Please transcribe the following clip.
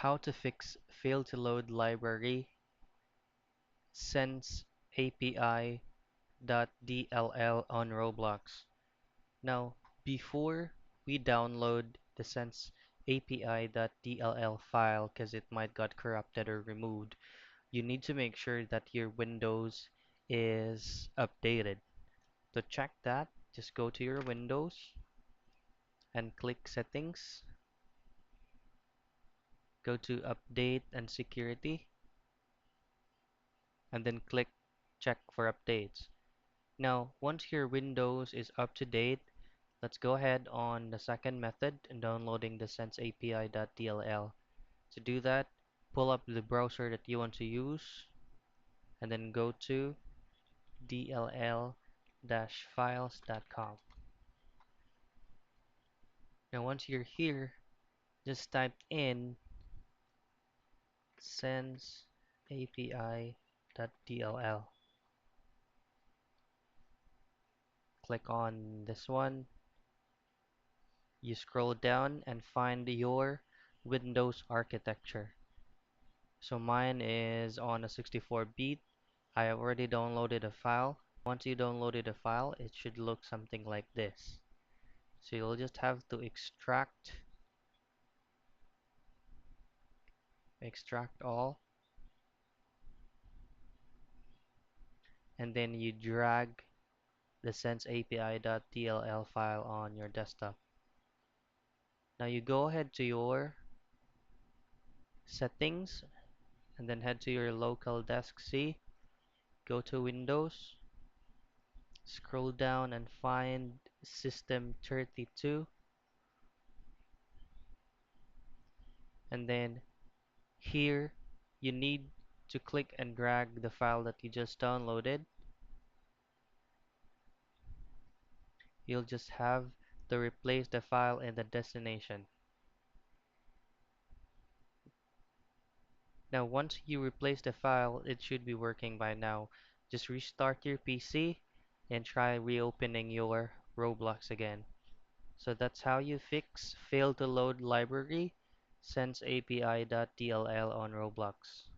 How to fix fail to load library Sensapi.Dll on Roblox. Now, before we download the Sensapi.Dll file because it might got corrupted or removed, you need to make sure that your Windows is updated. To check that, just go to your Windows and click Settings. Go to Update and Security, and then click Check for updates. Now, once your Windows is up to date, let's go ahead on the second method in downloading the sensapi.dll. To do that, pull up the browser that you want to use and then go to dll-files.com. Now, once you're here, just type in sensapi.dll. Click on this one. You scroll down and find your Windows architecture. So mine is on a 64-bit. I have already downloaded a file. Once you downloaded a file, it should look something like this. So you'll just have to extract all, and then you drag the sensapi.dll file on your desktop. Now you go ahead to your settings and then head to your local disk C, go to Windows, scroll down and find System32, and then here you need to click and drag the file that you just downloaded. You'll just have to replace the file in the destination. Now once you replace the file, it should be working by now. Just restart your PC and try reopening your Roblox again. So that's how you fix fail to load library sensapi.dll on Roblox.